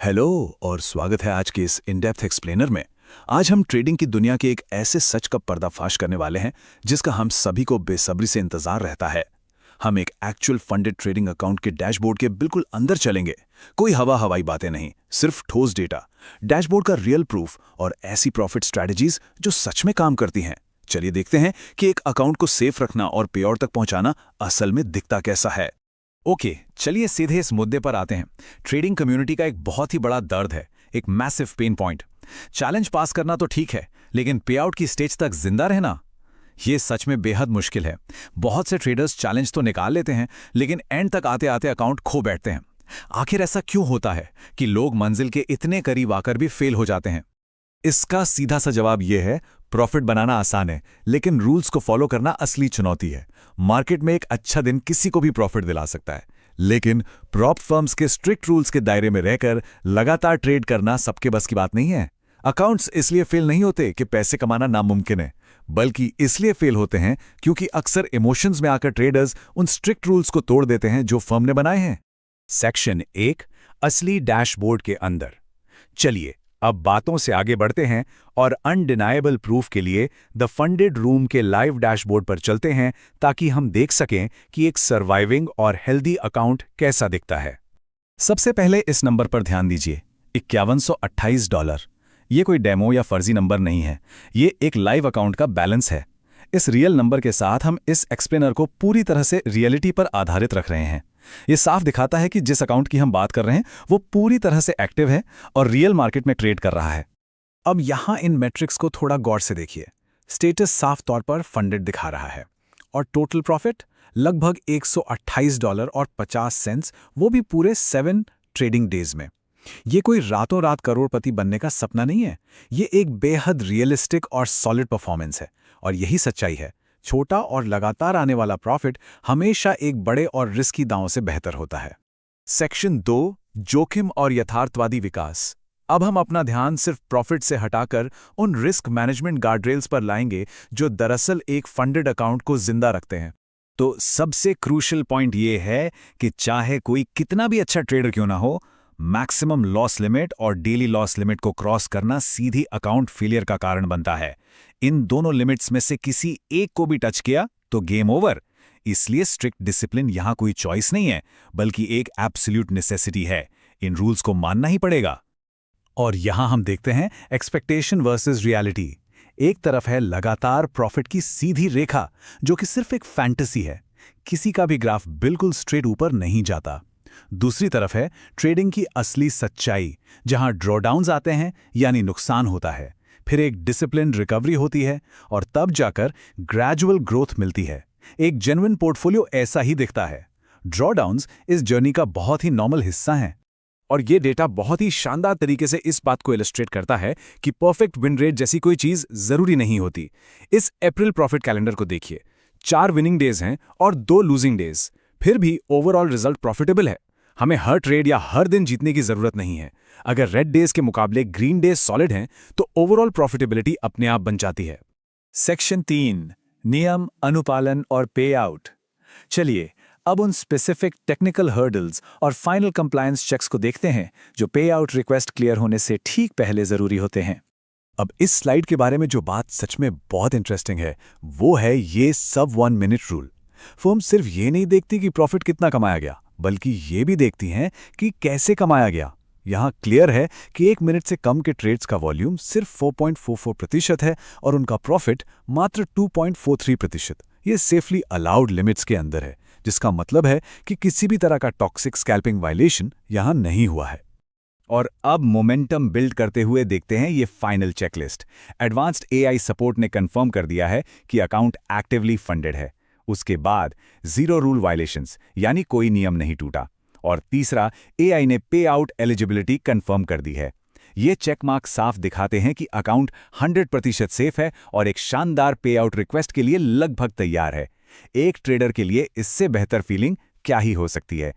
Hello और स्वागत है आज के इस इन डेप्थ एक्सप्लेनर में। आज हम ट्रेडिंग की दुनिया के एक ऐसे सच का पर्दाफाश करने वाले हैं जिसका हम सभी को बेसब्री से इंतजार रहता है। हम एक एक्चुअल फंडेड ट्रेडिंग अकाउंट के डैशबोर्ड के बिल्कुल अंदर चलेंगे। कोई हवाई बातें नहीं, सिर्फ ठोस डेटा, डैशबोर्ड का रियल प्रूफ और ऐसी प्रॉफिट स्ट्रैटेजीज जो सच में काम करती हैं। चलिए देखते हैं कि एक अकाउंट को सेफ रखना और पे आउट तक पहुंचाना असल में दिखता कैसा है। ओके, चलिए सीधे इस मुद्दे पर आते हैं। ट्रेडिंग कम्युनिटी का एक बहुत ही बड़ा दर्द है, एक मैसिव पेन पॉइंट। चैलेंज पास करना तो ठीक है, लेकिन पे आउट की स्टेज तक जिंदा रहना, ये सच में बेहद मुश्किल है। बहुत से ट्रेडर्स चैलेंज तो निकाल लेते हैं, लेकिन एंड तक आते आते अकाउंट खो बैठते हैं। आखिर ऐसा क्यों होता है कि लोग मंजिल के इतने करीब आकर भी फेल हो जाते हैं? इसका सीधा सा जवाब यह है, प्रॉफिट बनाना आसान है, लेकिन रूल्स को फॉलो करना असली चुनौती है। मार्केट में एक अच्छा दिन किसी को भी प्रॉफिट दिला सकता है, लेकिन प्रॉप फर्म्स के स्ट्रिक्ट रूल्स के दायरे में रहकर लगातार ट्रेड करना सबके बस की बात नहीं है। अकाउंट्स इसलिए फेल नहीं होते कि पैसे कमाना नामुमकिन है, बल्कि इसलिए फेल होते हैं क्योंकि अक्सर इमोशंस में आकर ट्रेडर्स उन स्ट्रिक्ट रूल्स को तोड़ देते हैं जो फर्म ने बनाए हैं। सेक्शन 1, असली डैशबोर्ड के अंदर। चलिए अब बातों से आगे बढ़ते हैं और अनडिनाएबल प्रूफ के लिए द फंडेड रूम के लाइव डैशबोर्ड पर चलते हैं, ताकि हम देख सकें कि एक सर्वाइविंग और हेल्दी अकाउंट कैसा दिखता है। सबसे पहले इस नंबर पर ध्यान दीजिए, $5128। ये कोई डेमो या फर्जी नंबर नहीं है, ये एक लाइव अकाउंट का बैलेंस है। इस रियल नंबर के साथ हम इस एक्सप्लेनर को पूरी तरह से रियलिटी पर आधारित रख रहे हैं। ये साफ दिखाता है कि जिस अकाउंट की हम बात कर रहे हैं वो पूरी तरह से एक्टिव है और रियल मार्केट में ट्रेड कर रहा है। अब यहां इन मैट्रिक्स को थोड़ा गौर से देखिए। स्टेटस साफ तौर पर फंडेड दिखा रहा है और टोटल प्रॉफिट लगभग $128.50, वो भी पूरे 7 ट्रेडिंग डेज में। ये कोई रातों रात करोड़पति बनने का सपना नहीं है, ये एक बेहद रियलिस्टिक और सॉलिड परफॉर्मेंस है। और यही सच्चाई है, छोटा और लगातार आने वाला प्रॉफिट हमेशा एक बड़े और रिस्की दांव से बेहतर होता है। सेक्शन 2, जोखिम और यथार्थवादी विकास। अब हम अपना ध्यान सिर्फ प्रॉफिट से हटाकर उन रिस्क मैनेजमेंट गार्डरेल्स पर लाएंगे जो दरअसल एक फंडेड अकाउंट को जिंदा रखते हैं। तो सबसे क्रूशियल पॉइंट ये है कि चाहे कोई कितना भी अच्छा ट्रेडर क्यों ना हो, मैक्सिमम लॉस लिमिट और डेली लॉस लिमिट को क्रॉस करना सीधी अकाउंट फेलियर का कारण बनता है। इन दोनों लिमिट्स में से किसी एक को भी टच किया तो गेम ओवर। इसलिए स्ट्रिक्ट डिसिप्लिन यहां कोई चॉइस नहीं है, बल्कि एक एब्सोल्यूट नेसेसिटी है। इन रूल्स को मानना ही पड़ेगा। और यहां हम देखते हैं एक्सपेक्टेशन वर्सेस रियलिटी। एक तरफ है लगातार प्रॉफिट की सीधी रेखा, जो कि सिर्फ एक फैंटेसी है, किसी का भी ग्राफ बिल्कुल स्ट्रेट ऊपर नहीं जाता। दूसरी तरफ है ट्रेडिंग की असली सच्चाई, जहां ड्रॉडाउन्स आते हैं यानी नुकसान होता है, फिर एक डिसिप्लिन रिकवरी होती है और तब जाकर ग्रेजुअल ग्रोथ मिलती है। एक जेन्युइन पोर्टफोलियो ऐसा ही दिखता है। ड्रॉडाउन्स इस जर्नी का बहुत ही नॉर्मल हिस्सा हैं। और ये डेटा बहुत ही शानदार तरीके से इस बात को इलस्ट्रेट करता है कि परफेक्ट विन रेट जैसी कोई चीज जरूरी नहीं होती। इस अप्रैल प्रॉफिट कैलेंडर को देखिए, 4 विनिंग डेज हैं और 2 लूजिंग डेज, फिर भी ओवरऑल रिजल्ट प्रॉफिटेबल है। हमें हर ट्रेड या हर दिन जीतने की जरूरत नहीं है। अगर रेड डेज के मुकाबले ग्रीन डेज सॉलिड हैं, तो ओवरऑल प्रॉफिटेबिलिटी अपने आप बन जाती है। सेक्शन 3, नियम, अनुपालन और पे आउट। चलिए अब उन स्पेसिफिक टेक्निकल हर्डल्स और फाइनल कंप्लायंस चेक्स को देखते हैं जो पे आउट रिक्वेस्ट क्लियर होने से ठीक पहले जरूरी होते हैं। अब इस स्लाइड के बारे में जो बात सच में बहुत इंटरेस्टिंग है, वो है ये सब 1 मिनट रूल। फर्म सिर्फ ये नहीं देखती कि प्रॉफिट कितना कमाया गया, बल्कि ये भी देखती हैं कि कैसे कमाया गया। यहां क्लियर है कि 1 मिनट से कम के ट्रेड्स का वॉल्यूम सिर्फ 4.44% है और उनका प्रॉफिट मात्र 2.43%। ये सेफली अलाउड लिमिट्स के अंदर है, जिसका मतलब है कि किसी भी तरह का टॉक्सिक स्कैल्पिंग वायलेशन यहां नहीं हुआ है। और अब मोमेंटम बिल्ड करते हुए देखते हैं ये final checklist. Advanced AI support ने कंफर्म कर दिया है कि अकाउंट एक्टिवली फंडेड है। उसके बाद 0 रूल वायलेशंस, यानी कोई नियम नहीं टूटा। और तीसरा, एआई ने पे आउट एलिजिबिलिटी कंफर्म कर दी है। ये चेक मार्क साफ दिखाते हैं कि अकाउंट 100% सेफ है और एक शानदार पे आउट रिक्वेस्ट के लिए लगभग तैयार है। एक ट्रेडर के लिए इससे बेहतर फीलिंग क्या ही हो सकती है।